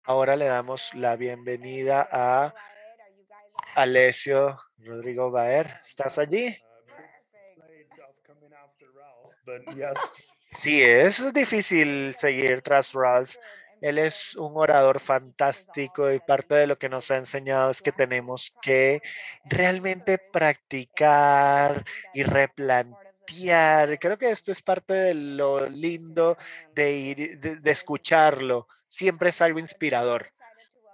Ahora le damos la bienvenida a Alessio Rodrigo Baer. ¿Estás allí? Sí, es difícil seguir tras Ralph. Él es un orador fantástico y parte de lo que nos ha enseñado es que tenemos que realmente practicar y replantear. Creo que esto es parte de lo lindo de ir, de escucharlo. Siempre es algo inspirador,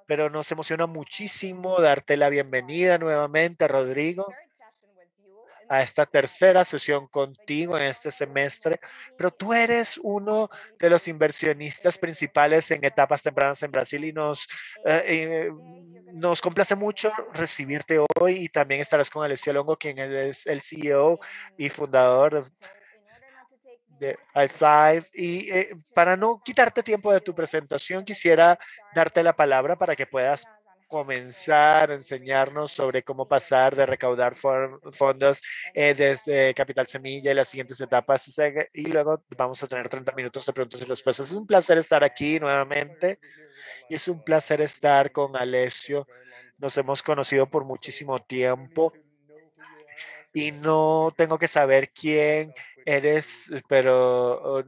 pero nos emociona muchísimo darte la bienvenida nuevamente, Rodrigo, a esta tercera sesión contigo en este semestre, pero tú eres uno de los inversionistas principales en etapas tempranas en Brasil y nos complace mucho recibirte hoy y también estarás con Alessio Longo, quien es el CEO y fundador de i5. Y para no quitarte tiempo de tu presentación, quisiera darte la palabra para que puedas comenzar a enseñarnos sobre cómo pasar de recaudar fondos desde Capital Semilla y las siguientes etapas. Y luego vamos a tener 30 minutos de preguntas y respuestas. Es un placer estar aquí nuevamente y es un placer estar con Alessio. Nos hemos conocido por muchísimo tiempo y no tengo que saber quién eres, pero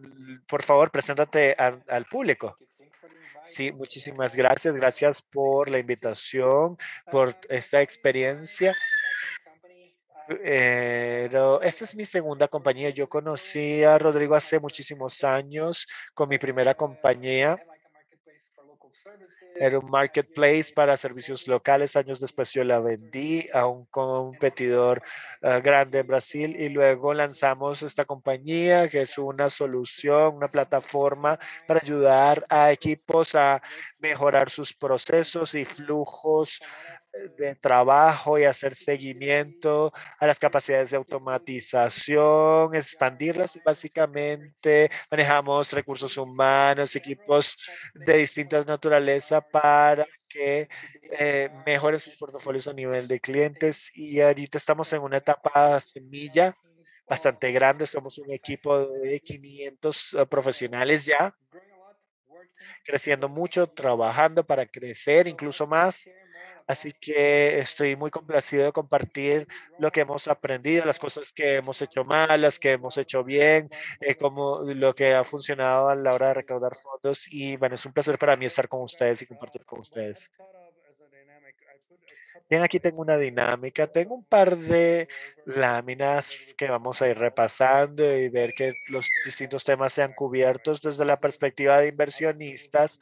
por favor, preséntate al público. Sí, muchísimas gracias. Gracias por la invitación, por esta experiencia. Pero esta es mi segunda compañía. Yo conocí a Rodrigo hace muchísimos años con mi primera compañía. Era un marketplace para servicios locales. Años después yo la vendí a un competidor grande en Brasil y luego lanzamos esta compañía que es una solución, una plataforma para ayudar a equipos a mejorar sus procesos y flujos de trabajo y hacer seguimiento a las capacidades de automatización, expandirlas y básicamente manejamos recursos humanos, equipos de distintas naturaleza para que mejoren sus portafolios a nivel de clientes y ahorita estamos en una etapa semilla bastante grande, somos un equipo de 500 profesionales ya, creciendo mucho, trabajando para crecer incluso más. Así que estoy muy complacido de compartir lo que hemos aprendido, las cosas que hemos hecho mal, las que hemos hecho bien, como lo que ha funcionado a la hora de recaudar fondos. Y bueno, es un placer para mí estar con ustedes y compartir con ustedes. Bien, aquí tengo una dinámica. Tengo un par de láminas que vamos a ir repasando y ver que los distintos temas sean cubiertos desde la perspectiva de inversionistas.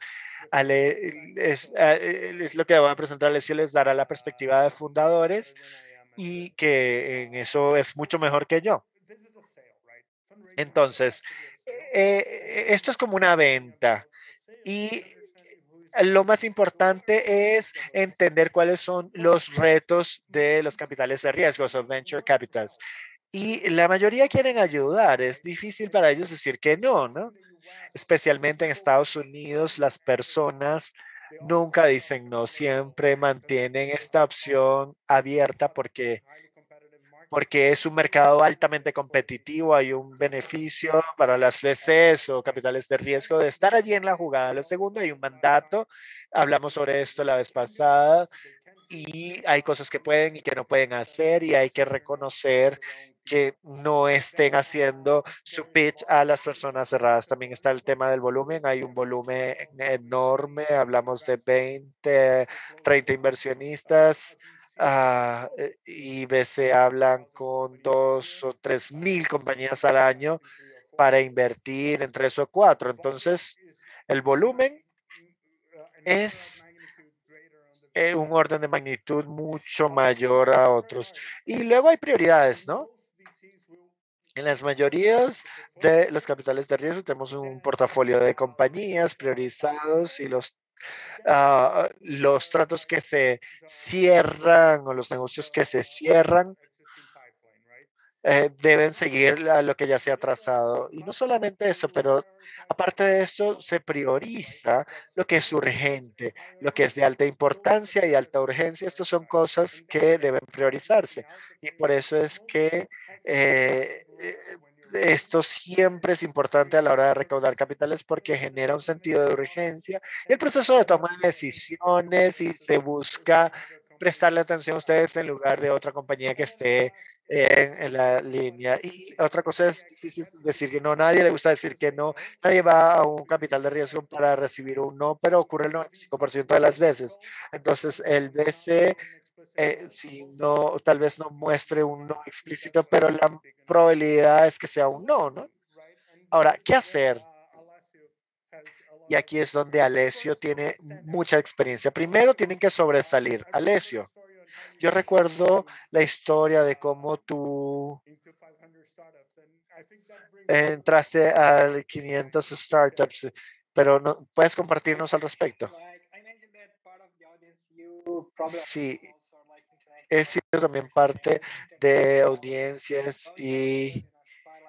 Es lo que voy a presentar. Alessio les dará la perspectiva de fundadores y que en eso es mucho mejor que yo. Entonces, esto es como una venta y lo más importante es entender cuáles son los retos de los capitales de riesgo, o venture capitals. Y la mayoría quieren ayudar. Es difícil para ellos decir que no, ¿no? Especialmente en Estados Unidos, las personas nunca dicen no, siempre mantienen esta opción abierta porque es un mercado altamente competitivo, hay un beneficio para las VCs o capitales de riesgo de estar allí en la jugada. Lo segundo, hay un mandato, hablamos sobre esto la vez pasada, y hay cosas que pueden y que no pueden hacer y hay que reconocer que no estén haciendo su pitch a las personas cerradas. También está el tema del volumen. Hay un volumen enorme. Hablamos de 20, 30 inversionistas. Y se hablan con 2 o 3 mil compañías al año para invertir en 3 o 4. Entonces, el volumen es un orden de magnitud mucho mayor a otros. Y luego hay prioridades, ¿no? En las mayorías de los capitales de riesgo tenemos un portafolio de compañías priorizados y los tratos que se cierran o los negocios que se cierran deben seguir a lo que ya se ha trazado. Y no solamente eso, pero aparte de eso, se prioriza lo que es urgente, lo que es de alta importancia y alta urgencia. Estas son cosas que deben priorizarse. Y por eso es que esto siempre es importante a la hora de recaudar capitales porque genera un sentido de urgencia y el proceso de toma de decisiones y se busca prestarle atención a ustedes en lugar de otra compañía que esté en la línea. Y otra cosa es difícil decir que no, nadie le gusta decir que no, nadie va a un capital de riesgo para recibir un no, pero ocurre el 95% de las veces. Entonces, el BC si no, tal vez no muestre un no explícito, pero la probabilidad es que sea un no, ¿no? Ahora, ¿qué hacer? Y aquí es donde Alessio tiene mucha experiencia. Primero tienen que sobresalir. Alessio, yo recuerdo la historia de cómo tú entraste al 500 startups, pero no, ¿puedes compartirnos al respecto? Sí, he sido también parte de audiencias y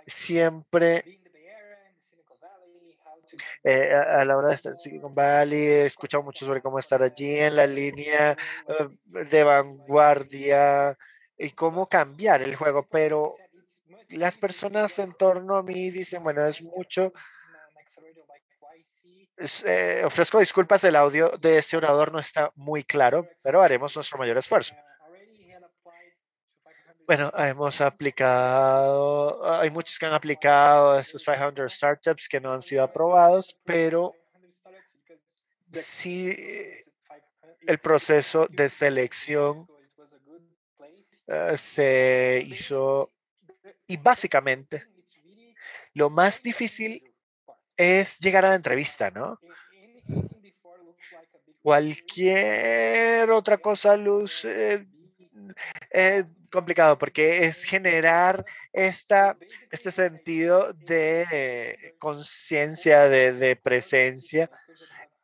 siempre a la hora de estar en Silicon Valley, he escuchado mucho sobre cómo estar allí en la línea de vanguardia y cómo cambiar el juego, pero las personas en torno a mí dicen, bueno, es mucho. Ofrezco disculpas, el audio de este orador no está muy claro, pero haremos nuestro mayor esfuerzo. Bueno, hemos aplicado, hay muchos que han aplicado a estos 500 startups que no han sido aprobados, pero sí el proceso de selección se hizo y básicamente lo más difícil es llegar a la entrevista, ¿no? Cualquier otra cosa luce complicado porque es generar este sentido de conciencia, de presencia.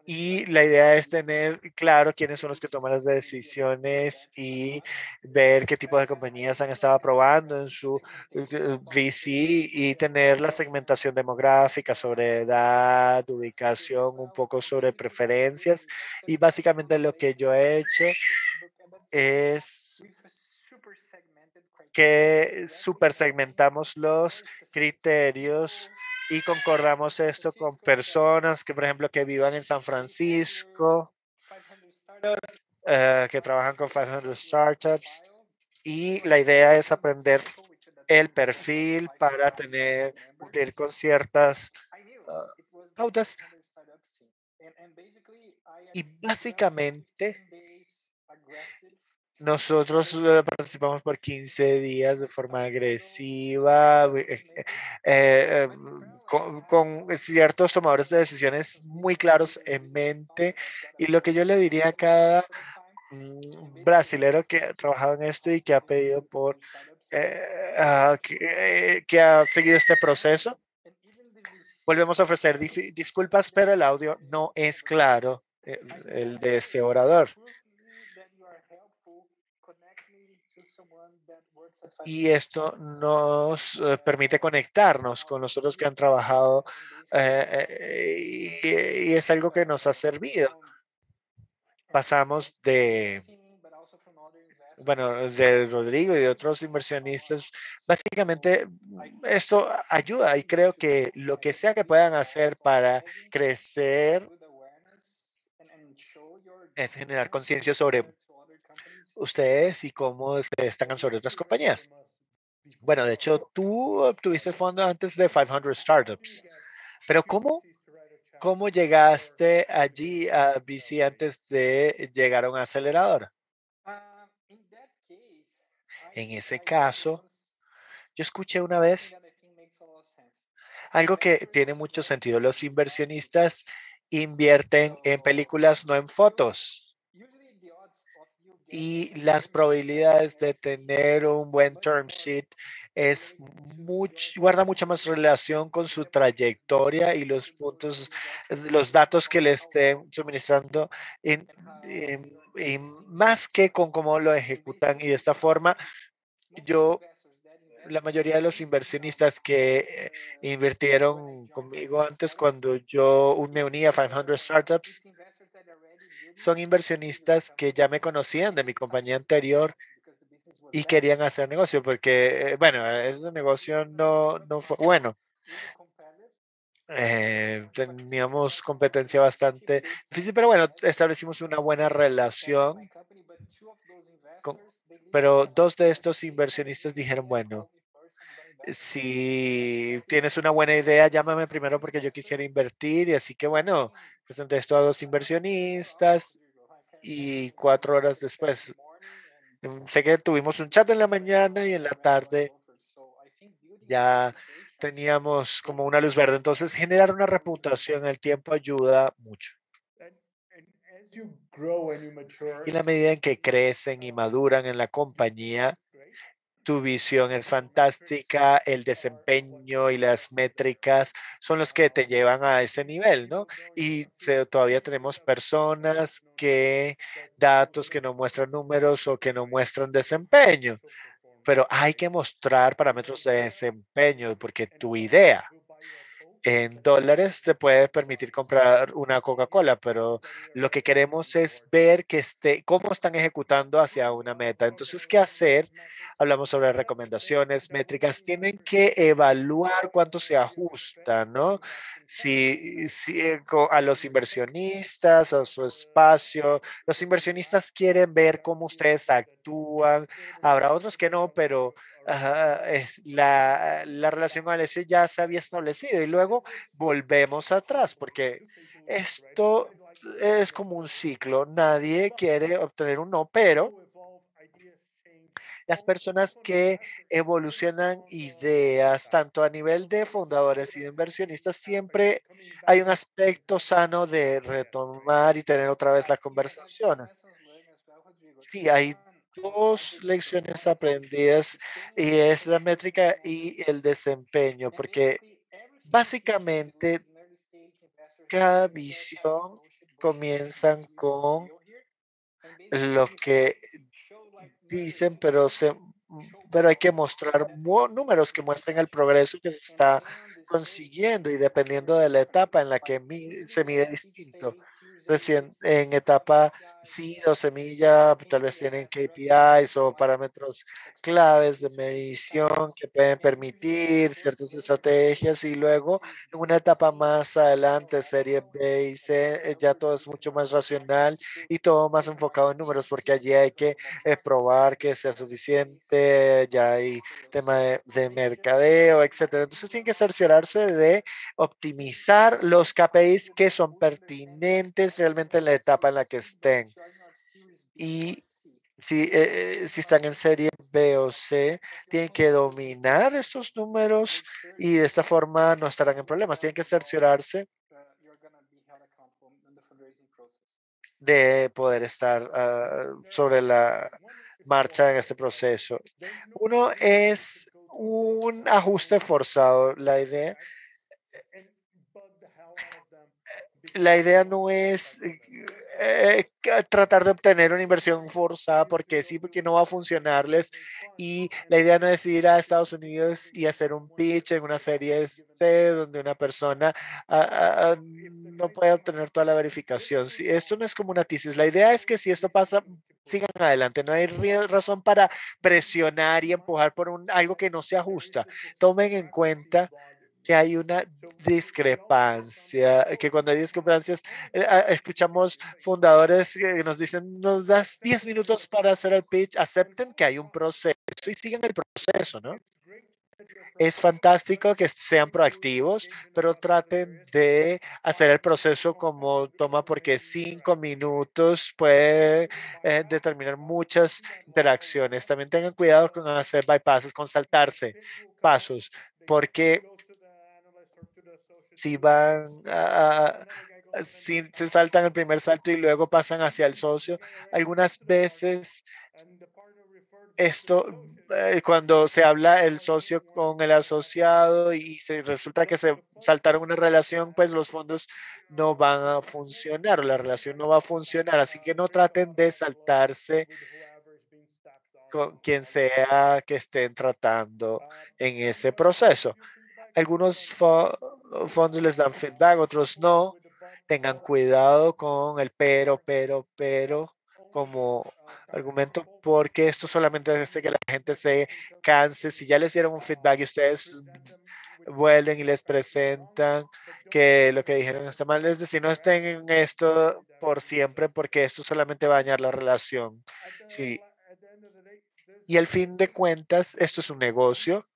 Y la idea es tener claro quiénes son los que toman las decisiones y ver qué tipo de compañías han estado aprobando en su VC y tener la segmentación demográfica sobre edad, ubicación, un poco sobre preferencias. Y básicamente lo que yo he hecho es que super segmentamos los criterios y concordamos esto con personas que, por ejemplo, que vivan en San Francisco, que trabajan con 500 startups. Y la idea es aprender el perfil para cumplir con ciertas pautas. Y básicamente nosotros participamos por 15 días de forma agresiva, con ciertos tomadores de decisiones muy claros en mente. Y lo que yo le diría a cada brasilero que ha trabajado en esto y que ha pedido que ha seguido este proceso, volvemos a ofrecer disculpas, pero el audio no es claro, el de este orador. Y esto nos permite conectarnos con los otros que han trabajado y es algo que nos ha servido. Pasamos bueno, de Rodrigo y de otros inversionistas. Básicamente, esto ayuda y creo que lo que sea que puedan hacer para crecer es generar conciencia sobre ustedes y cómo se destacan sobre otras compañías. Bueno, de hecho, tú obtuviste fondos antes de 500 Startups, pero ¿cómo llegaste allí a VC antes de llegar a un acelerador? En ese caso, yo escuché una vez algo que tiene mucho sentido. Los inversionistas invierten en películas, no en fotos. Y las probabilidades de tener un buen term sheet guarda mucha más relación con su trayectoria y los puntos, los datos que le estén suministrando, y más que con cómo lo ejecutan. Y de esta forma, la mayoría de los inversionistas que invirtieron conmigo antes cuando yo me uní a 500 Startups son inversionistas que ya me conocían de mi compañía anterior y querían hacer negocio porque, bueno, ese negocio no fue bueno. Teníamos competencia bastante difícil, pero bueno, establecimos una buena relación, con- pero dos de estos inversionistas dijeron, bueno, si tienes una buena idea, llámame primero porque yo quisiera invertir. Y así que bueno, presenté esto a dos inversionistas y 4 horas después, sé que tuvimos un chat en la mañana y en la tarde ya teníamos como una luz verde. Entonces, generar una reputación en el tiempo ayuda mucho. Y en la medida en que crecen y maduran en la compañía, tu visión es fantástica, el desempeño y las métricas son los que te llevan a ese nivel, ¿no? Y todavía tenemos personas que, datos que no muestran números o que no muestran desempeño, pero hay que mostrar parámetros de desempeño porque tu idea en dólares te puede permitir comprar una Coca-Cola, pero lo que queremos es ver cómo están ejecutando hacia una meta. Entonces, ¿qué hacer? Hablamos sobre recomendaciones, métricas. Tienen que evaluar cuánto se ajusta, ¿no? A los inversionistas, a su espacio. Los inversionistas quieren ver cómo ustedes actúan. Habrá otros que no, pero ajá, la relación con Alessio ya se había establecido y luego volvemos atrás porque esto es como un ciclo. Nadie quiere obtener un no, pero las personas que evolucionan ideas, tanto a nivel de fundadores y de inversionistas, siempre hay un aspecto sano de retomar y tener otra vez las conversaciones. Sí, hay dos lecciones aprendidas y es la métrica y el desempeño, porque básicamente cada visión comienzan con lo que dicen, pero hay que mostrar números que muestren el progreso que se está consiguiendo y dependiendo de la etapa en la que se mide distinto. Recién en etapa seed o semilla, tal vez tienen KPIs o parámetros claves de medición que pueden permitir ciertas estrategias y luego en una etapa más adelante, serie B y C, ya todo es mucho más racional y todo más enfocado en números porque allí hay que probar que sea suficiente, ya hay tema de mercadeo, etcétera. Entonces tienen que cerciorarse de optimizar los KPIs que son pertinentes realmente en la etapa en la que estén. Y si están en serie B o C, tienen que dominar estos números y de esta forma no estarán en problemas. Tienen que cerciorarse de poder estar sobre la marcha en este proceso. Uno es un ajuste forzado. La idea no es tratar de obtener una inversión forzada porque sí, porque no va a funcionarles. Y la idea no es ir a Estados Unidos y hacer un pitch en una serie C donde una persona no puede obtener toda la verificación. Si, esto no es como una tesis. La idea es que si esto pasa, sigan adelante. No hay razón para presionar y empujar por algo que no se ajusta. Tomen en cuenta que hay una discrepancia, que cuando hay discrepancias, escuchamos fundadores que nos dicen, nos das 10 minutos para hacer el pitch, acepten que hay un proceso y sigan el proceso, ¿no? Es fantástico que sean proactivos, pero traten de hacer el proceso como toma, porque 5 minutos puede determinar muchas interacciones. También tengan cuidado con hacer bypasses, con saltarse pasos, porque si van si se saltan el primer salto y luego pasan hacia el socio, algunas veces esto, cuando se habla el socio con el asociado y se resulta que se saltaron una relación, pues los fondos no van a funcionar, la relación no va a funcionar, así que no traten de saltarse con quien sea que estén tratando en ese proceso. Algunos fondos les dan feedback, otros no. Tengan cuidado con el pero. como argumento porque esto solamente hace que la gente se canse. Si ya les dieron un feedback y ustedes vuelven y les presentan que lo que dijeron está mal, es decir, no estén en esto por siempre porque esto solamente va a dañar la relación. Sí. Y al fin de cuentas, esto es un negocio.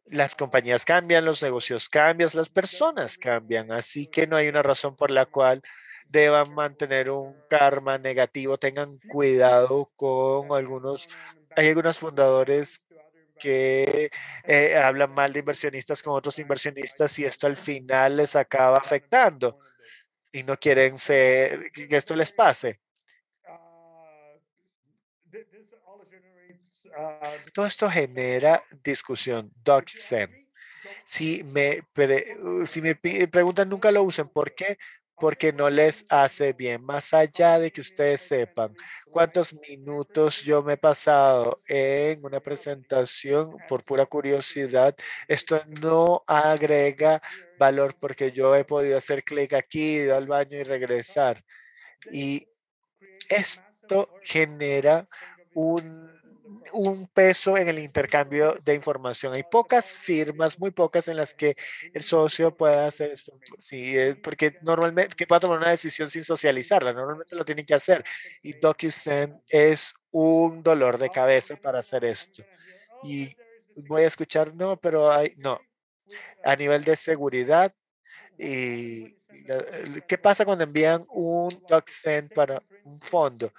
Las compañías cambian, los negocios cambian, las personas cambian, así que no hay una razón por la cual deban mantener un karma negativo. Tengan cuidado con algunos, hay algunos fundadores que hablan mal de inversionistas con otros inversionistas y esto al final les acaba afectando y no quieren que esto les pase. Todo esto genera discusión. DocSend. Si me preguntan, nunca lo usen. ¿Por qué? Porque no les hace bien. Más allá de que ustedes sepan cuántos minutos yo me he pasado en una presentación por pura curiosidad, esto no agrega valor porque yo he podido hacer clic aquí, ir al baño y regresar. Y esto genera un peso en el intercambio de información. Hay pocas firmas, muy pocas, en las que el socio pueda hacer esto. Sí, porque normalmente que pueda tomar una decisión sin socializarla, normalmente lo tienen que hacer. Y DocuSign es un dolor de cabeza para hacer esto. Y voy a escuchar, no, pero no. A nivel de seguridad, ¿qué pasa cuando envían un DocSend para un fondo?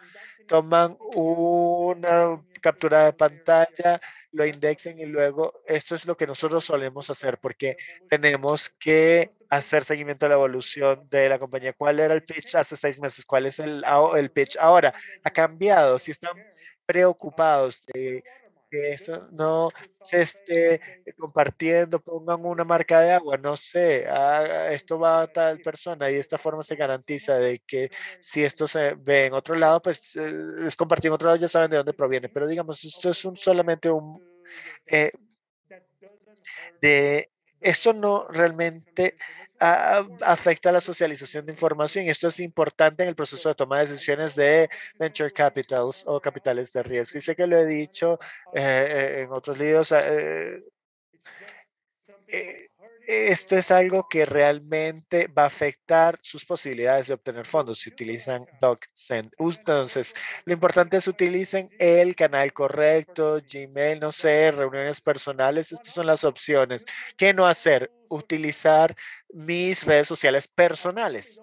Toman una captura de pantalla, lo indexan y luego esto es lo que nosotros solemos hacer porque tenemos que hacer seguimiento de la evolución de la compañía. ¿Cuál era el pitch hace 6 meses? ¿Cuál es el pitch ahora? ¿Ha cambiado? Si están preocupados de que esto no se esté compartiendo, pongan una marca de agua, no sé, esto va a tal persona y de esta forma se garantiza de que si esto se ve en otro lado, pues es compartido en otro lado, ya saben de dónde proviene. Pero digamos, esto es solamente eh, esto no realmente afecta a la socialización de información. Esto es importante en el proceso de toma de decisiones de venture capitals o capitales de riesgo. Y sé que lo he dicho en otros libros. Eh, Esto es algo que realmente va a afectar sus posibilidades de obtener fondos si utilizan DocSend. Entonces, lo importante es utilicen el canal correcto, Gmail, no sé, reuniones personales. Estas son las opciones. ¿Qué no hacer? Utilizar mis redes sociales personales.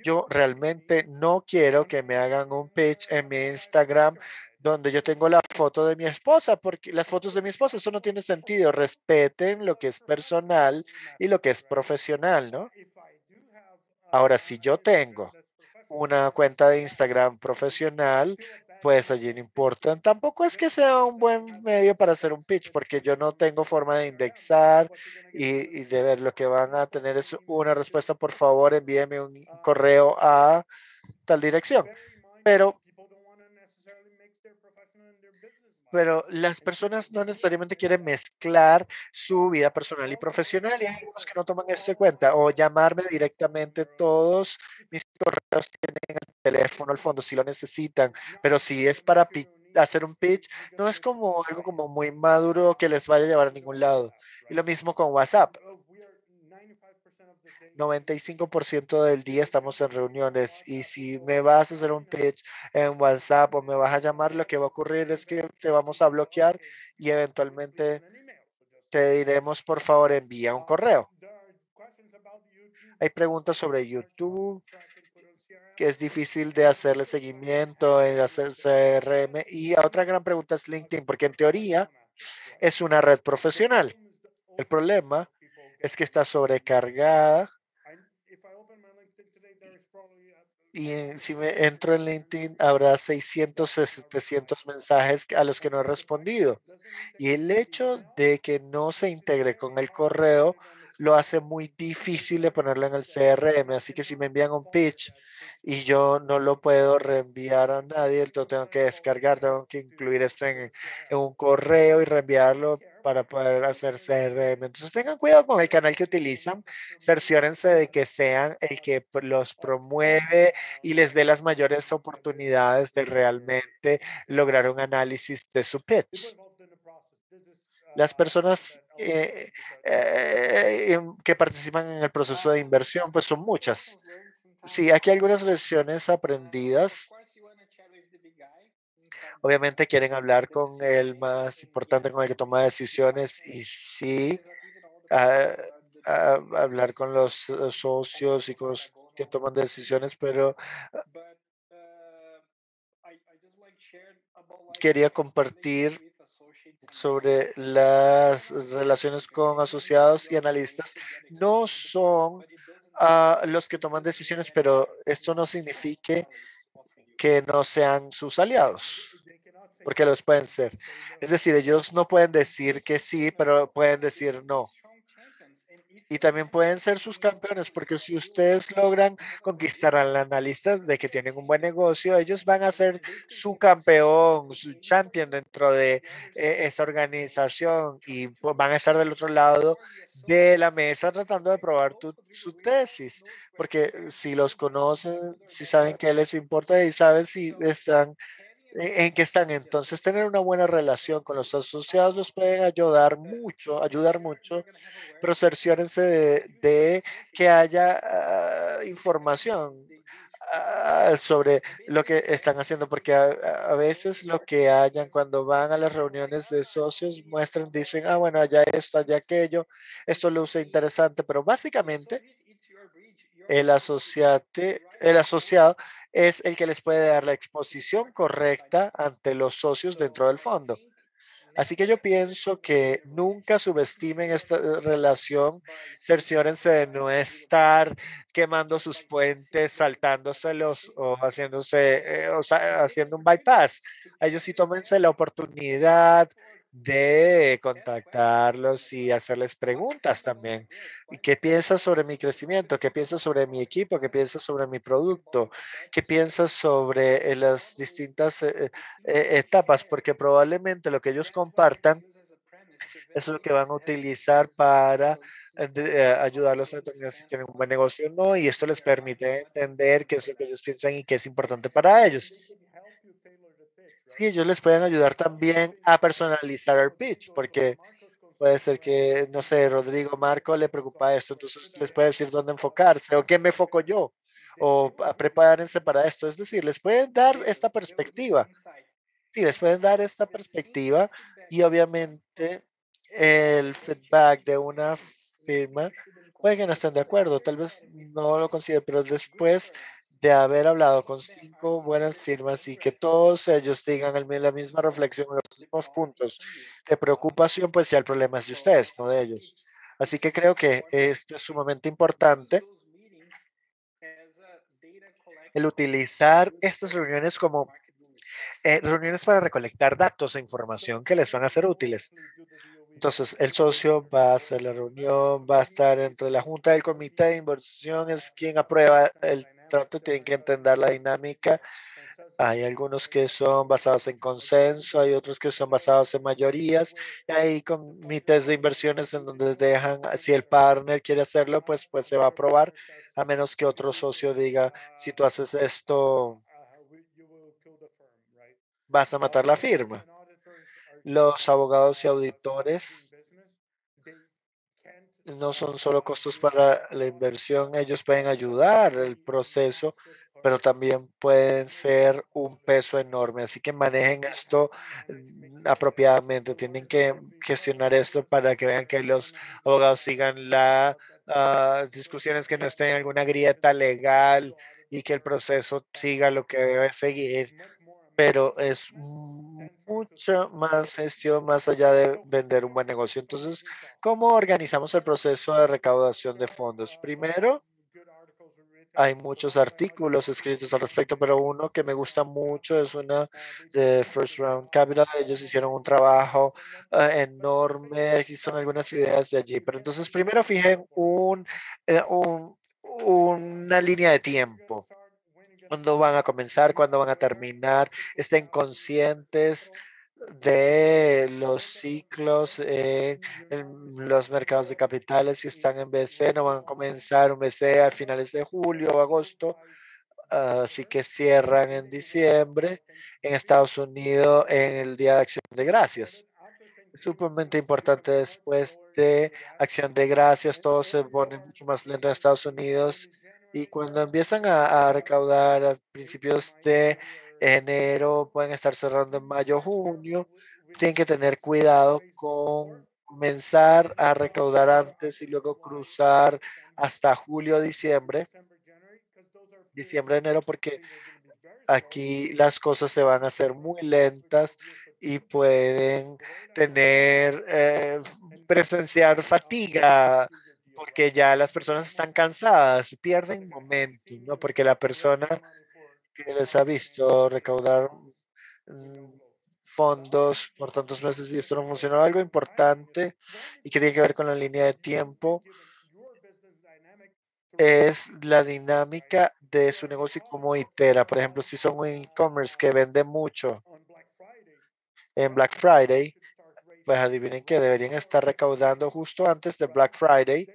Yo realmente no quiero que me hagan un pitch en mi Instagram donde yo tengo la foto de mi esposa, porque las fotos de mi esposa, eso no tiene sentido. Respeten lo que es personal y lo que es profesional, ¿no? Ahora, si yo tengo una cuenta de Instagram profesional, pues allí no importa. Tampoco es que sea un buen medio para hacer un pitch, porque yo no tengo forma de indexar y de ver lo que van a tener es una respuesta. Por favor, envíeme un correo a tal dirección. Pero pero las personas no necesariamente quieren mezclar su vida personal y profesional y hay algunos que no toman esto en cuenta o llamarme directamente. Todos mis correos tienen el teléfono al fondo si lo necesitan, pero si es para hacer un pitch, no es como algo como muy maduro que les vaya a llevar a ningún lado. Y lo mismo con WhatsApp. 95% del día estamos en reuniones y si me vas a hacer un pitch en WhatsApp o me vas a llamar, lo que va a ocurrir es que te vamos a bloquear y eventualmente te diremos, por favor, envía un correo. Hay preguntas sobre YouTube, que es difícil de hacerle seguimiento, de hacer CRM. Y otra gran pregunta es LinkedIn, porque en teoría es una red profesional. El problema es que está sobrecargada y si me entro en LinkedIn habrá 600, 700 mensajes a los que no he respondido. Y el hecho de que no se integre con el correo lo hace muy difícil de ponerlo en el CRM. Así que si me envían un pitch y yo no lo puedo reenviar a nadie, lo tengo que descargar, tengo que incluir esto en un correo y reenviarlo para poder hacer CRM. Entonces tengan cuidado con el canal que utilizan, cerciórense de que sean el que los promueve y les dé las mayores oportunidades de realmente lograr un análisis de su pitch. Las personas que participan en el proceso de inversión, pues son muchas. Sí, aquí algunas lecciones aprendidas. Obviamente quieren hablar con el más importante, con el que toma decisiones y sí, ah, hablar con los socios y con los que toman decisiones, pero quería compartir sobre las relaciones con asociados y analistas. No son los que toman decisiones, pero esto no significa que no sean sus aliados, porque los pueden ser. Es decir, ellos no pueden decir que sí, pero pueden decir no. Y también pueden ser sus campeones, porque si ustedes logran conquistar al analista de que tienen un buen negocio, ellos van a ser su campeón, su champion dentro de esa organización y pues, van a estar del otro lado de la mesa tratando de probar su tesis, porque si los conocen, si saben que les importa y saben si están en qué están. Entonces, tener una buena relación con los asociados los pueden ayudar mucho, pero cerciórense de que haya información sobre lo que están haciendo, porque a veces lo que hayan cuando van a las reuniones de socios muestran, dicen, bueno, allá esto, allá aquello, esto luce interesante, pero básicamente el asociado es el que les puede dar la exposición correcta ante los socios dentro del fondo. Así que yo pienso que nunca subestimen esta relación, cerciórense de no estar quemando sus puentes, saltándoselos o haciéndose, haciendo un bypass. A ellos sí tómense la oportunidad de contactarlos y hacerles preguntas también. ¿Y qué piensas sobre mi crecimiento? ¿Qué piensas sobre mi equipo? ¿Qué piensas sobre mi producto? ¿Qué piensas sobre las distintas etapas? Porque probablemente lo que ellos compartan es lo que van a utilizar para ayudarlos a determinar si tienen un buen negocio o no, y esto les permite entender qué es lo que ellos piensan y qué es importante para ellos. Sí, ellos les pueden ayudar también a personalizar el pitch, porque puede ser que, no sé, Rodrigo, Marco le preocupa esto, entonces les puede decir dónde enfocarse o qué me enfoco yo o prepárense para esto. Es decir, les pueden dar esta perspectiva. Sí, les pueden dar esta perspectiva y obviamente el feedback de una firma puede que no estén de acuerdo, tal vez no lo consideren, pero después de haber hablado con 5 buenas firmas y que todos ellos digan la misma reflexión, los mismos puntos de preocupación, pues ya el problema es de ustedes, no de ellos. Así que creo que esto es sumamente importante, el utilizar estas reuniones como reuniones para recolectar datos e información que les van a ser útiles. Entonces, el socio va a hacer la reunión, va a estar entre la junta del comité de inversión, es quien aprueba el trato, tienen que entender la dinámica. Hay algunos que son basados en consenso, hay otros que son basados en mayorías, y hay comités de inversiones en donde dejan, si el partner quiere hacerlo, pues se va a aprobar, a menos que otro socio diga, si tú haces esto, vas a matar la firma. Los abogados y auditores no son solo costos para la inversión, ellos pueden ayudar el proceso, pero también pueden ser un peso enorme. Así que manejen esto apropiadamente. Tienen que gestionar esto para que vean que los abogados sigan las discusiones, que no estén en alguna grieta legal y que el proceso siga lo que debe seguir, pero es mucha más gestión más allá de vender un buen negocio. Entonces, ¿cómo organizamos el proceso de recaudación de fondos? Primero, hay muchos artículos escritos al respecto, pero uno que me gusta mucho es una de First Round Capital. Ellos hicieron un trabajo enorme. Aquí son algunas ideas de allí. Pero entonces, primero fijen una línea de tiempo. ¿Cuándo van a comenzar? ¿Cuándo van a terminar? Estén conscientes de los ciclos en los mercados de capitales. Si están en BC, no van a comenzar un BC a finales de julio o agosto, así que cierran en diciembre. En Estados Unidos, en el Día de Acción de Gracias. Es sumamente importante después de Acción de Gracias, todo se pone mucho más lento en Estados Unidos y cuando empiezan a recaudar a principios de enero, pueden estar cerrando en mayo, junio, tienen que tener cuidado con comenzar a recaudar antes y luego cruzar hasta julio, diciembre, enero, porque aquí las cosas se van a hacer muy lentas y pueden tener, presenciar fatiga porque ya las personas están cansadas, pierden momentum, ¿no? Porque la persona que les ha visto recaudar mm, fondos por tantos meses y esto no funcionó, algo importante y que tiene que ver con la línea de tiempo es la dinámica de su negocio y cómo itera. Por ejemplo, si son un e-commerce que vende mucho en Black Friday, pues adivinen que deberían estar recaudando justo antes de Black Friday.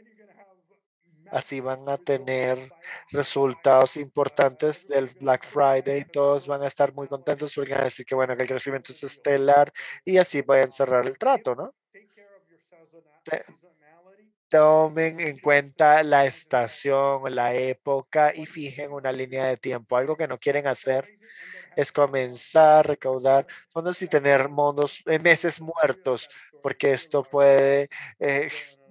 Así van a tener resultados importantes del Black Friday. Todos van a estar muy contentos porque van a decir que bueno, que el crecimiento es estelar y así pueden cerrar el trato, ¿no? Tomen en cuenta la estación, la época y fijen una línea de tiempo. Algo que no quieren hacer es comenzar a recaudar fondos y tener monos, meses muertos, porque esto puede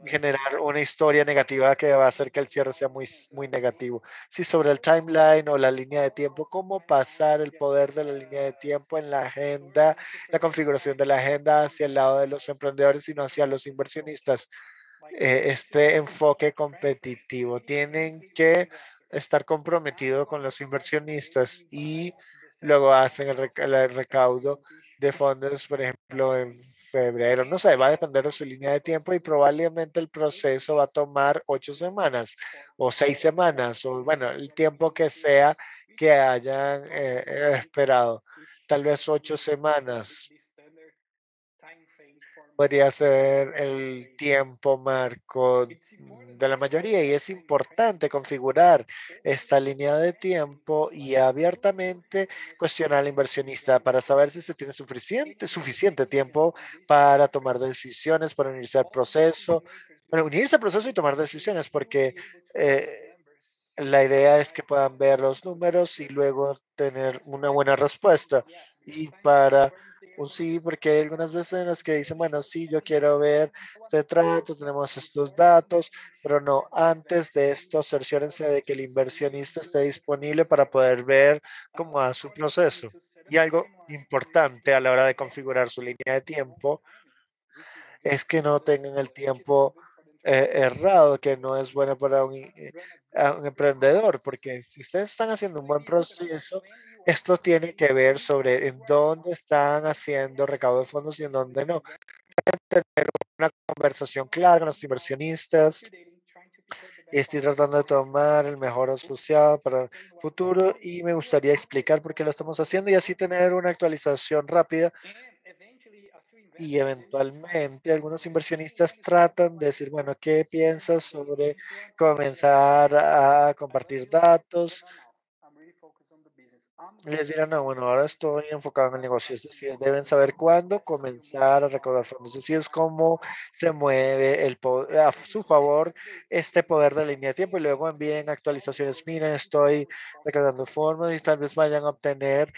generar una historia negativa que va a hacer que el cierre sea muy, muy negativo. Si sobre el timeline o la línea de tiempo, cómo pasar el poder de la línea de tiempo en la agenda, la configuración de la agenda hacia el lado de los emprendedores y no hacia los inversionistas. Este enfoque competitivo. Tienen que estar comprometidos con los inversionistas y luego hacen el recaudo de fondos, por ejemplo, en febrero. No sé, va a depender de su línea de tiempo y probablemente el proceso va a tomar 8 semanas o 6 semanas o bueno, el tiempo que sea que hayan esperado. Tal vez 8 semanas podría ser el tiempo marco de la mayoría y es importante configurar esta línea de tiempo y abiertamente cuestionar al inversionista para saber si se tiene suficiente tiempo para tomar decisiones, para unirse al proceso, para unirse al proceso y tomar decisiones, porque la idea es que puedan ver los números y luego tener una buena respuesta. Y para un sí, porque hay algunas veces en las que dicen, bueno, sí, yo quiero ver este trato, tenemos estos datos, pero no, antes de esto, cerciórense de que el inversionista esté disponible para poder ver cómo va su proceso. Y algo importante a la hora de configurar su línea de tiempo es que no tengan el tiempo errado, que no es bueno para a un emprendedor, porque si ustedes están haciendo un buen proceso, esto tiene que ver sobre en dónde están haciendo recaudo de fondos y en dónde no. Una conversación clara con los inversionistas y estoy tratando de tomar el mejor asociado para el futuro y me gustaría explicar por qué lo estamos haciendo y así tener una actualización rápida y eventualmente algunos inversionistas tratan de decir, bueno, ¿qué piensas sobre comenzar a compartir datos? Les dirán, no, bueno, ahora estoy enfocado en el negocio, es decir, deben saber cuándo comenzar a recaudar fondos, es decir, es cómo se mueve a su favor este poder de línea de tiempo y luego envíen actualizaciones, miren, estoy recaudando fondos y tal vez vayan a obtener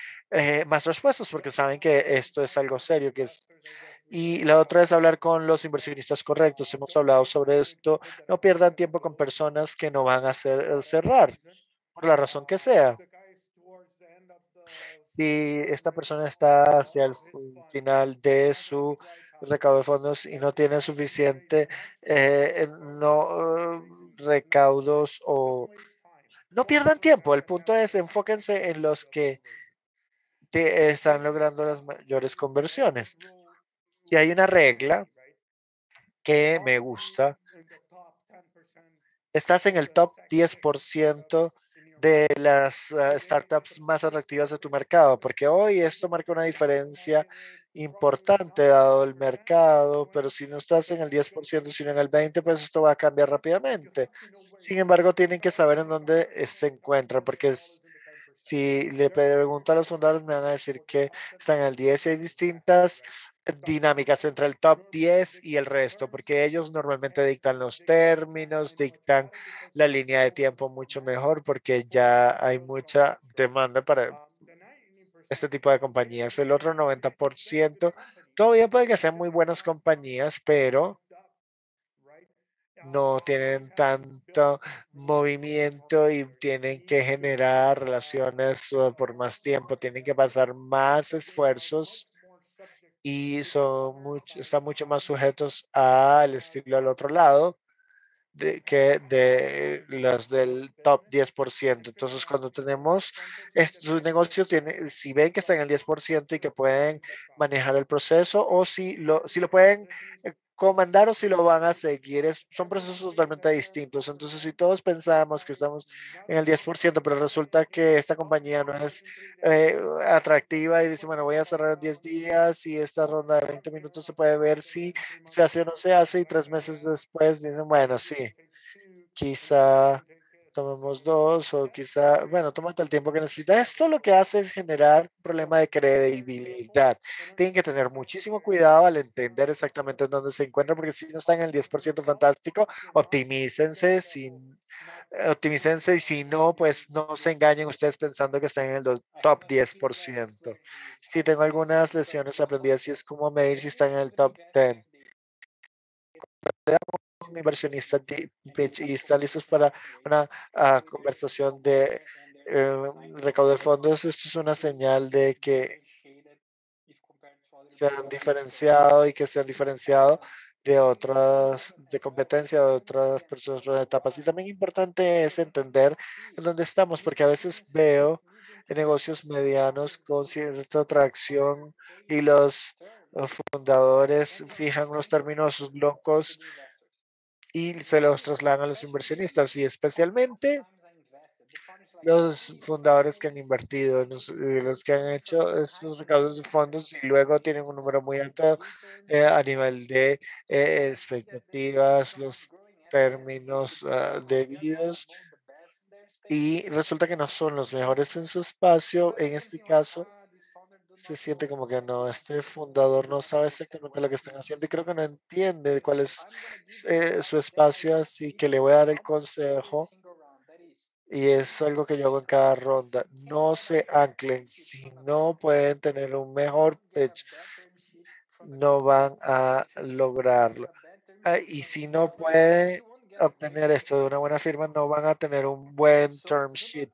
más respuestas porque saben que esto es algo serio, que es y la otra es hablar con los inversionistas correctos. Hemos hablado sobre esto. No pierdan tiempo con personas que no van a cerrar, por la razón que sea. Si esta persona está hacia el final de su recaudo de fondos y no tiene suficiente no recaudos o no pierdan tiempo. El punto es enfóquense en los que están logrando las mayores conversiones. Y hay una regla que me gusta. Estás en el top 10% de las startups más atractivas de tu mercado, porque hoy esto marca una diferencia importante dado el mercado, pero si no estás en el 10%, sino en el 20%, pues esto va a cambiar rápidamente. Sin embargo, tienen que saber en dónde se encuentran, porque si le pregunto a los fundadores, me van a decir que están en el 10 y hay distintas dinámicas entre el top 10 y el resto, porque ellos normalmente dictan los términos, dictan la línea de tiempo mucho mejor, porque ya hay mucha demanda para este tipo de compañías. El otro 90% todavía puede que sean muy buenas compañías, pero no tienen tanto movimiento y tienen que generar relaciones por más tiempo, tienen que pasar más esfuerzos y están mucho más sujetos al estilo del otro lado que de los del top 10%. Entonces, cuando tenemos estos negocios, si ven que están en el 10% y que pueden manejar el proceso o si lo pueden comandar o si lo van a seguir, son procesos totalmente distintos. Entonces, si todos pensamos que estamos en el 10%, pero resulta que esta compañía no es atractiva y dice, bueno, voy a cerrar en 10 días y esta ronda de 20 minutos se puede ver si se hace o no se hace y 3 meses después dicen, bueno, sí, quizá tomemos dos o quizá, bueno, tómate el tiempo que necesitas. Esto lo que hace es generar un problema de credibilidad. Tienen que tener muchísimo cuidado al entender exactamente en dónde se encuentran, porque si no están en el 10% fantástico, optimícense, optimícense y si no, pues no se engañen ustedes pensando que están en el top 10%. Si tengo algunas lecciones aprendidas y es como medir si están en el top 10. Un inversionista pitch y están listos para una conversación de recaudo de fondos. Esto es una señal de que se han diferenciado y que se han diferenciado de otras, de competencia de otras personas, otras etapas. Y también importante es entender en dónde estamos, porque a veces veo en negocios medianos con cierta atracción y los fundadores fijan unos términos locos y se los trasladan a los inversionistas y especialmente los fundadores que han invertido, los que han hecho estos recaudos de fondos y luego tienen un número muy alto a nivel de expectativas, los términos debidos y resulta que no son los mejores en su espacio. En este caso, se siente como que no, este fundador no sabe exactamente lo que están haciendo y creo que no entiende cuál es su espacio, así que le voy a dar el consejo y es algo que yo hago en cada ronda. No se anclen, si no pueden tener un mejor pitch, no van a lograrlo. Y si no pueden obtener esto de una buena firma, no van a tener un buen term sheet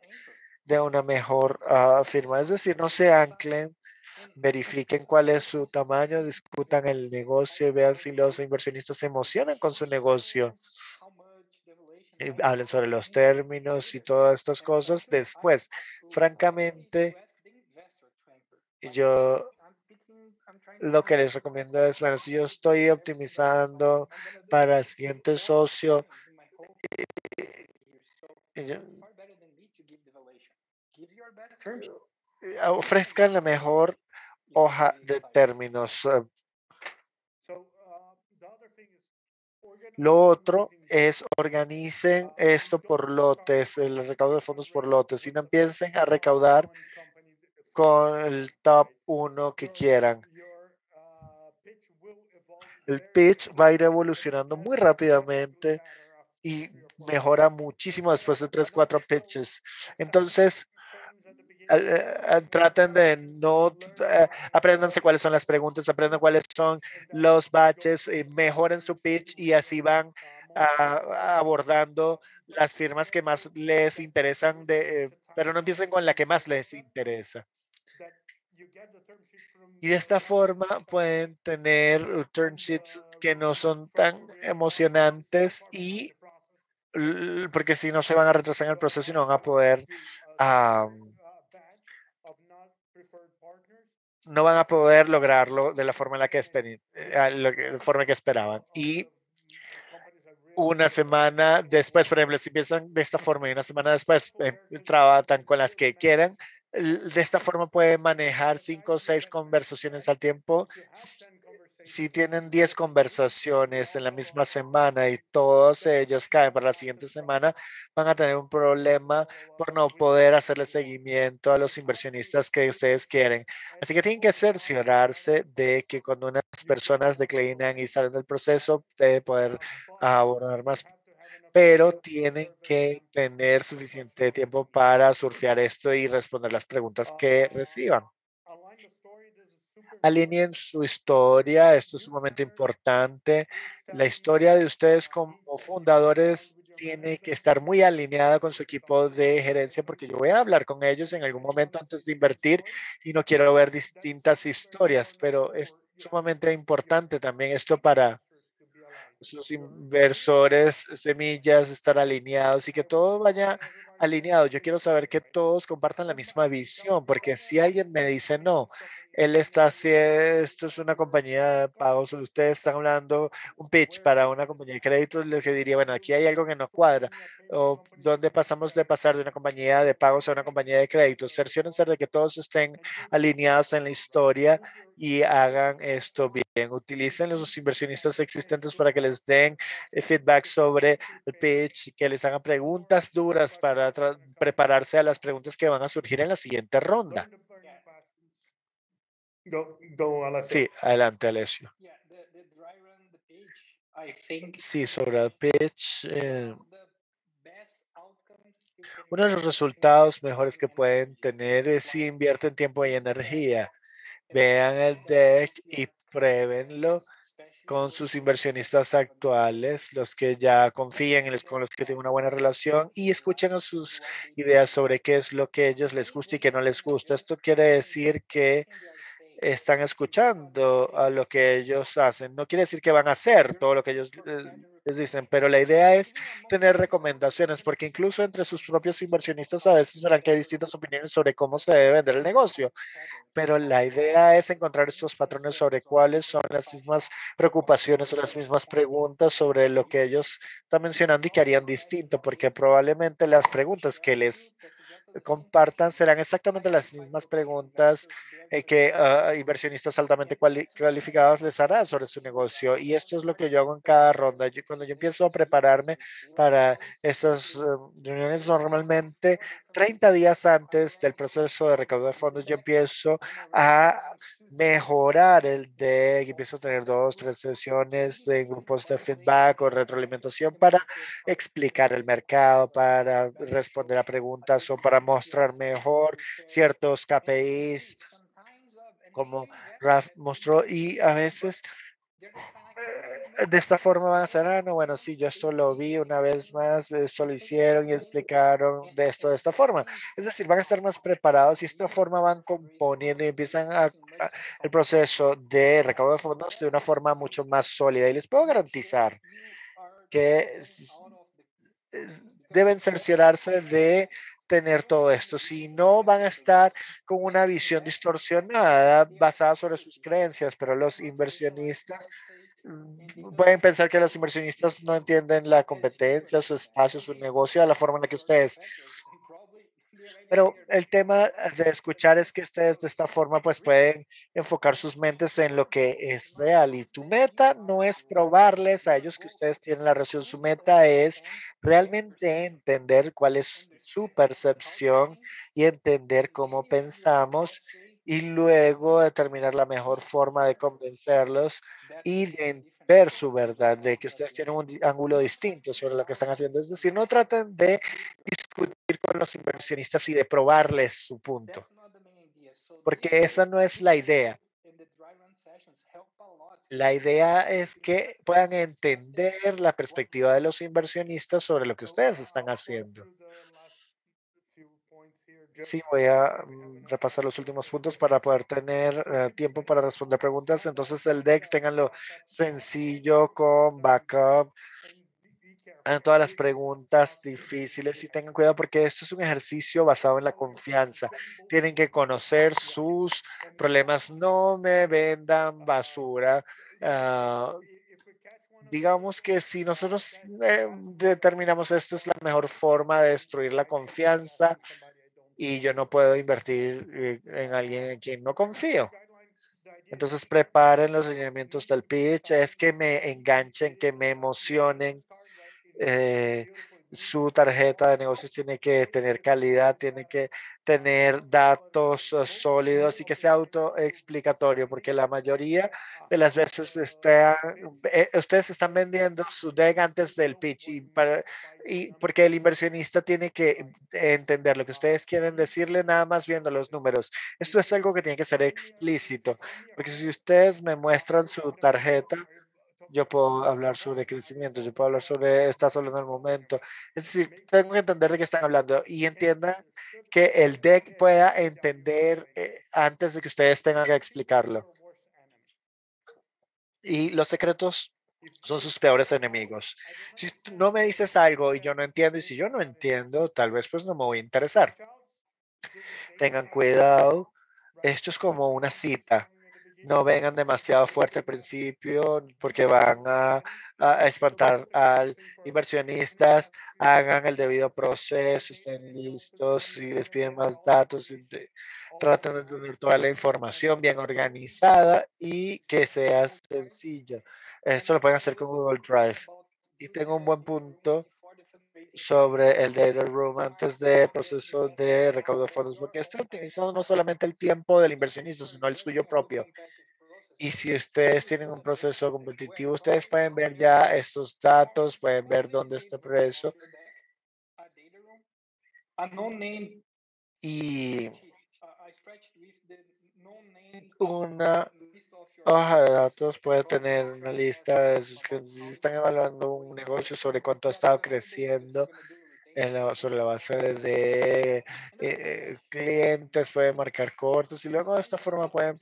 de una mejor firma. Es decir, no se anclen, verifiquen cuál es su tamaño, discutan el negocio y vean si los inversionistas se emocionan con su negocio. Hablen sobre los términos y todas estas cosas. Después, francamente, yo lo que les recomiendo es, bueno, si yo estoy optimizando para el siguiente socio, yo- ofrezcan la mejor hoja de términos. Lo otro es organicen esto por lotes, el recaudo de fondos por lotes, y no empiecen a recaudar con el top uno que quieran. El pitch va a ir evolucionando muy rápidamente y mejora muchísimo después de 3, 4 pitches. Entonces, traten de no, apréndanse cuáles son las preguntas, aprendan cuáles son los batches, mejoren su pitch y así van abordando las firmas que más les interesan, pero no empiecen con la que más les interesa. Y de esta forma pueden tener term sheets que no son tan emocionantes y porque si no se van a retrasar en el proceso y no van a poder no van a poder lograrlo de la forma en la que de forma que esperaban. Y una semana después, por ejemplo, si empiezan de esta forma y una semana después trabajan con las que quieran, De esta forma pueden manejar 5 o 6 conversaciones al tiempo. Si tienen 10 conversaciones en la misma semana y todos ellos caen para la siguiente semana, van a tener un problema por no poder hacerle seguimiento a los inversionistas que ustedes quieren. Así que tienen que cerciorarse de que cuando unas personas declinan y salen del proceso, de poder abordar más, pero tienen que tener suficiente tiempo para surfear esto y responder las preguntas que reciban. Alineen su historia, esto es sumamente importante. La historia de ustedes como fundadores tiene que estar muy alineada con su equipo de gerencia porque yo voy a hablar con ellos en algún momento antes de invertir y no quiero ver distintas historias, pero es sumamente importante también esto para sus inversores, semillas, estar alineados y que todo vaya alineado. Yo quiero saber que todos compartan la misma visión, porque si alguien me dice, no, él está haciendo, esto es una compañía de pagos, ustedes están hablando un pitch para una compañía de créditos, lo que diría, bueno, aquí hay algo que no cuadra, o dónde pasamos de pasar de una compañía de pagos a una compañía de créditos. Cerciórense de que todos estén alineados en la historia y hagan esto bien. Utilicen los inversionistas existentes para que les den feedback sobre el pitch, que les hagan preguntas duras para prepararse a las preguntas que van a surgir en la siguiente ronda. Sí, adelante, Alessio. Sí, sobre el pitch. Uno de los resultados mejores que pueden tener es si invierten tiempo y energía. Vean el deck y pruébenlo con sus inversionistas actuales, los que ya confían en los, con los que tienen una buena relación y escuchen sus ideas sobre qué es lo que a ellos les gusta y qué no les gusta. Esto quiere decir que están escuchando a lo que ellos hacen. No quiere decir que van a hacer todo lo que ellos les dicen, pero la idea es tener recomendaciones, porque incluso entre sus propios inversionistas a veces verán que hay distintas opiniones sobre cómo se debe vender el negocio, pero la idea es encontrar estos patrones sobre cuáles son las mismas preocupaciones o las mismas preguntas sobre lo que ellos están mencionando y que harían distinto, porque probablemente las preguntas que les compartan serán exactamente las mismas preguntas que inversionistas altamente calificados les harán sobre su negocio. Y esto es lo que yo hago en cada ronda. Cuando yo empiezo a prepararme para estas reuniones, normalmente 30 días antes del proceso de recaudo de fondos, yo empiezo a mejorar el deck, empiezo a tener 2, 3 sesiones de grupos de feedback o retroalimentación para explicar el mercado, para responder a preguntas o para mostrar mejor ciertos KPIs, como Raf mostró, y a veces de esta forma van a ser, no, bueno, sí, yo esto lo vi una vez más, esto lo hicieron y explicaron de esto de esta forma. Es decir, van a estar más preparados y de esta forma van componiendo y empiezan el proceso de recaudo de fondos de una forma mucho más sólida. Y les puedo garantizar que deben cerciorarse de tener todo esto. Si no, van a estar con una visión distorsionada basada sobre sus creencias, pero los inversionistas pueden pensar que los inversionistas no entienden la competencia, su espacio, su negocio, de la forma en la que ustedes. Pero el tema de escuchar es que ustedes de esta forma pues pueden enfocar sus mentes en lo que es real y tu meta no es probarles a ellos que ustedes tienen la razón, su meta es realmente entender cuál es su percepción y entender cómo pensamos y luego determinar la mejor forma de convencerlos y de ver su verdad, de que ustedes tienen un ángulo distinto sobre lo que están haciendo. Es decir, no traten de discutir con los inversionistas y de probarles su punto, porque esa no es la idea. La idea es que puedan entender la perspectiva de los inversionistas sobre lo que ustedes están haciendo. Sí, voy a repasar los últimos puntos para poder tener tiempo para responder preguntas. Entonces, el deck, ténganlo sencillo con backup, hagan todas las preguntas difíciles y tengan cuidado porque esto es un ejercicio basado en la confianza. Tienen que conocer sus problemas. No me vendan basura. Ah, digamos que si nosotros determinamos esto es la mejor forma de destruir la confianza, y yo no puedo invertir en alguien en quien no confío. Entonces preparen los lineamientos del pitch, es que me enganchen, que me emocionen. eh, Su tarjeta de negocios tiene que tener calidad, tiene que tener datos sólidos y que sea autoexplicatorio, porque la mayoría de las veces ustedes están vendiendo su deck antes del pitch y porque el inversionista tiene que entender lo que ustedes quieren decirle nada más viendo los números. Esto es algo que tiene que ser explícito, porque si ustedes me muestran su tarjeta, yo puedo hablar sobre crecimiento, yo puedo hablar sobre está solo en el momento. Es decir, tengo que entender de qué están hablando y entiendan que el deck pueda entender antes de que ustedes tengan que explicarlo. Y los secretos son sus peores enemigos. Si tú no me dices algo y yo no entiendo, y si yo no entiendo, tal vez pues no me voy a interesar. Tengan cuidado. Esto es como una cita. No vengan demasiado fuerte al principio porque van a espantar al inversionistas. Hagan el debido proceso, estén listos. Si les piden más datos, traten de tener toda la información bien organizada y que sea sencilla. Esto lo pueden hacer con Google Drive. Y tengo un buen punto sobre el data room antes del proceso de recaudo de fondos, porque está utilizando no solamente el tiempo del inversionista, sino el suyo propio. Y si ustedes tienen un proceso competitivo, ustedes pueden ver ya estos datos, pueden ver dónde está el proceso y una hoja de datos puede tener una lista de sus clientes. Si están evaluando un negocio sobre cuánto ha estado creciendo sobre la base de clientes, pueden marcar cortos y luego de esta forma pueden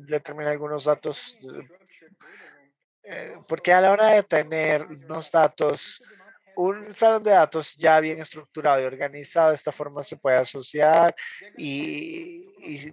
determinar algunos datos, porque a la hora de tener unos datos, un salón de datos ya bien estructurado y organizado, de esta forma se puede asociar y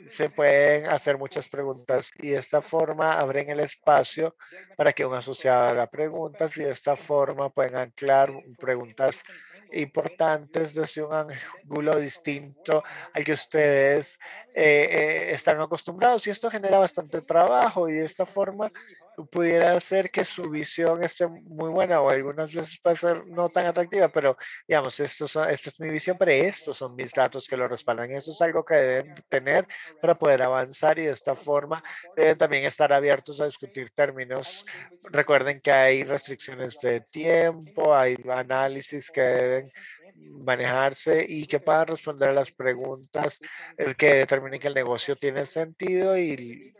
se pueden hacer muchas preguntas y de esta forma abren el espacio para que un asociado haga preguntas y de esta forma pueden anclar preguntas importantes desde un ángulo distinto al que ustedes están acostumbrados y esto genera bastante trabajo y de esta forma pudiera hacer que su visión esté muy buena o algunas veces puede ser no tan atractiva, pero digamos, esta es mi visión, pero estos son mis datos que lo respaldan. Esto es algo que deben tener para poder avanzar y de esta forma deben también estar abiertos a discutir términos. Recuerden que hay restricciones de tiempo, hay análisis que deben manejarse y que puedan responder a las preguntas que determinen que el negocio tiene sentido y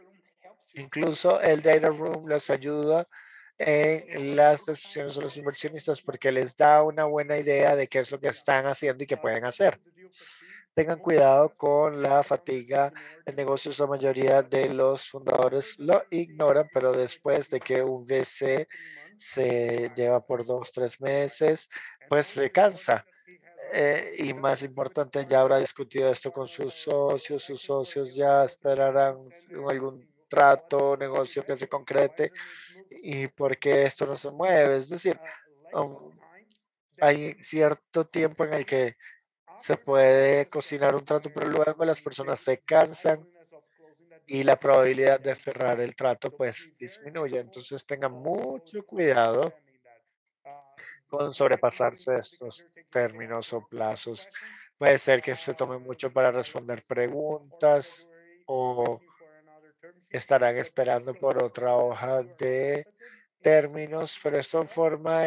incluso el data room les ayuda en las decisiones de los inversionistas porque les da una buena idea de qué es lo que están haciendo y qué pueden hacer. Tengan cuidado con la fatiga en negocios. La mayoría de los fundadores lo ignoran, pero después de que un VC se lleva por 2, 3 meses, pues se cansa. Y más importante, ya habrá discutido esto con sus socios ya esperarán algún trato, negocio que se concrete y por qué esto no se mueve. Es decir, um, hay cierto tiempo en el que se puede cocinar un trato, pero luego las personas se cansan y la probabilidad de cerrar el trato pues disminuye. Entonces tengan mucho cuidado con sobrepasarse estos términos o plazos. Puede ser que se tome mucho para responder preguntas o estarán esperando por otra hoja de términos, pero esto en forma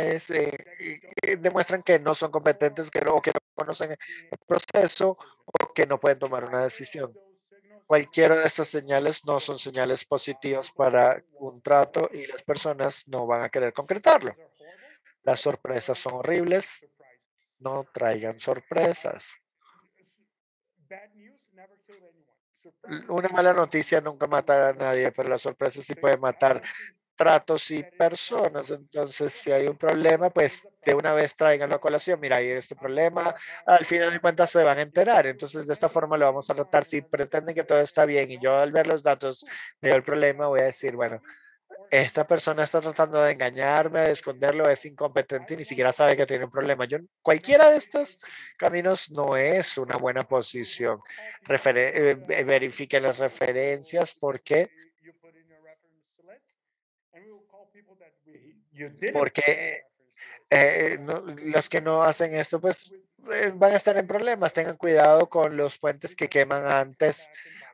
demuestran que no son competentes o que no conocen el proceso o que no pueden tomar una decisión. Cualquiera de estas señales no son señales positivas para un trato y las personas no van a querer concretarlo. Las sorpresas son horribles, no traigan sorpresas. Una mala noticia nunca mata a nadie, pero la sorpresa sí puede matar tratos y personas. Entonces, si hay un problema, pues de una vez traiganlo a colación. Mira, hay este problema, al final de cuentas se van a enterar. Entonces, de esta forma lo vamos a tratar. Si pretenden que todo está bien y yo al ver los datos veo el problema, voy a decir, bueno, esta persona está tratando de engañarme, de esconderlo, es incompetente y ni siquiera sabe que tiene un problema. Cualquiera de estos caminos no es una buena posición. Verifique las referencias porque los que no hacen esto, pues van a estar en problemas. Tengan cuidado con los puentes que queman antes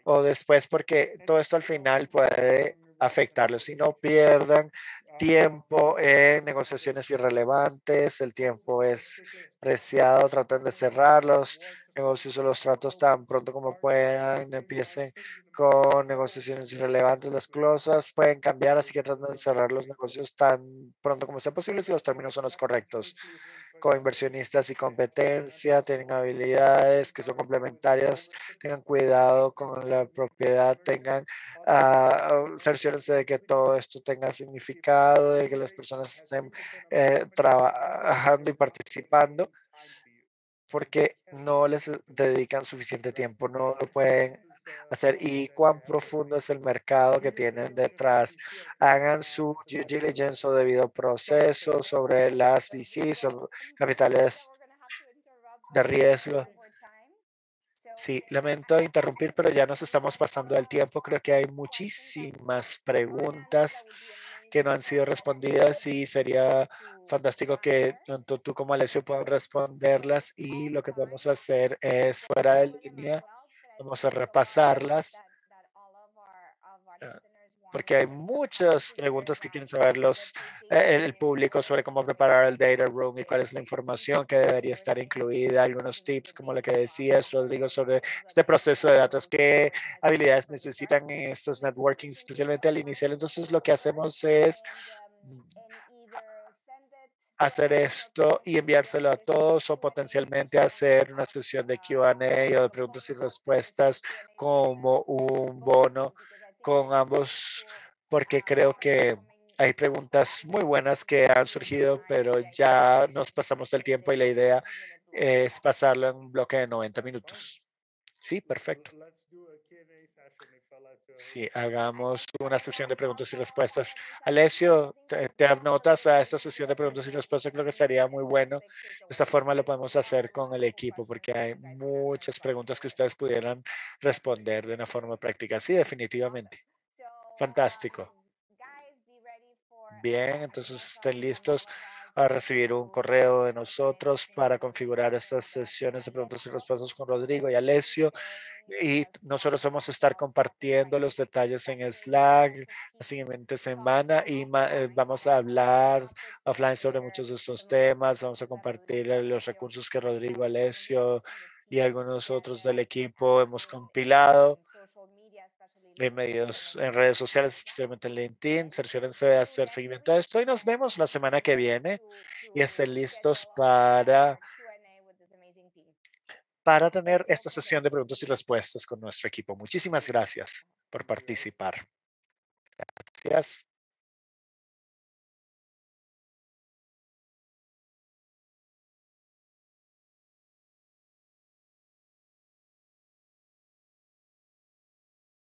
o después, porque todo esto al final puede afectarlos. Y no pierdan tiempo en negociaciones irrelevantes. El tiempo es preciado. Traten de cerrar los negocios o los tratos tan pronto como puedan. Empiecen con negociaciones irrelevantes. Las cosas pueden cambiar, así que traten de cerrar los negocios tan pronto como sea posible si los términos son los correctos. Con inversionistas y competencia, tienen habilidades que son complementarias, tengan cuidado con la propiedad, cerciórense de que todo esto tenga significado, de que las personas estén trabajando y participando, porque no les dedican suficiente tiempo, no lo pueden hacer. Y cuán profundo es el mercado que tienen detrás. Hagan su due diligence o debido proceso sobre las VCs o capitales de riesgo. Sí, lamento interrumpir, pero ya nos estamos pasando del tiempo. Creo que hay muchísimas preguntas que no han sido respondidas y sería fantástico que tanto tú como Alessio puedan responderlas y lo que podemos hacer es fuera de línea, vamos a repasarlas porque hay muchas preguntas que quieren saber el público sobre cómo preparar el data room y cuál es la información que debería estar incluida, algunos tips como lo que decías, Rodrigo, sobre este proceso de datos, qué habilidades necesitan en estos networking, especialmente al inicial. Entonces, lo que hacemos es hacer esto y enviárselo a todos o potencialmente hacer una sesión de Q&A o de preguntas y respuestas como un bono con ambos, porque creo que hay preguntas muy buenas que han surgido, pero ya nos pasamos del tiempo y la idea es pasarlo en un bloque de 90 minutos. Sí, perfecto. Sí, hagamos una sesión de preguntas y respuestas. Alessio, te anotas a esta sesión de preguntas y respuestas, creo que sería muy bueno. De esta forma lo podemos hacer con el equipo porque hay muchas preguntas que ustedes pudieran responder de una forma práctica. Sí, definitivamente. Fantástico. Bien, entonces estén listos a recibir un correo de nosotros para configurar estas sesiones de preguntas y respuestas con Rodrigo y Alessio. Y nosotros vamos a estar compartiendo los detalles en Slack la siguiente semana y vamos a hablar offline sobre muchos de estos temas. Vamos a compartir los recursos que Rodrigo, Alessio y algunos otros del equipo hemos compilado en medios, en redes sociales, especialmente en LinkedIn. Cerciórense de hacer seguimiento a esto y nos vemos la semana que viene y estén listos para tener esta sesión de preguntas y respuestas con nuestro equipo. Muchísimas gracias por participar. Gracias.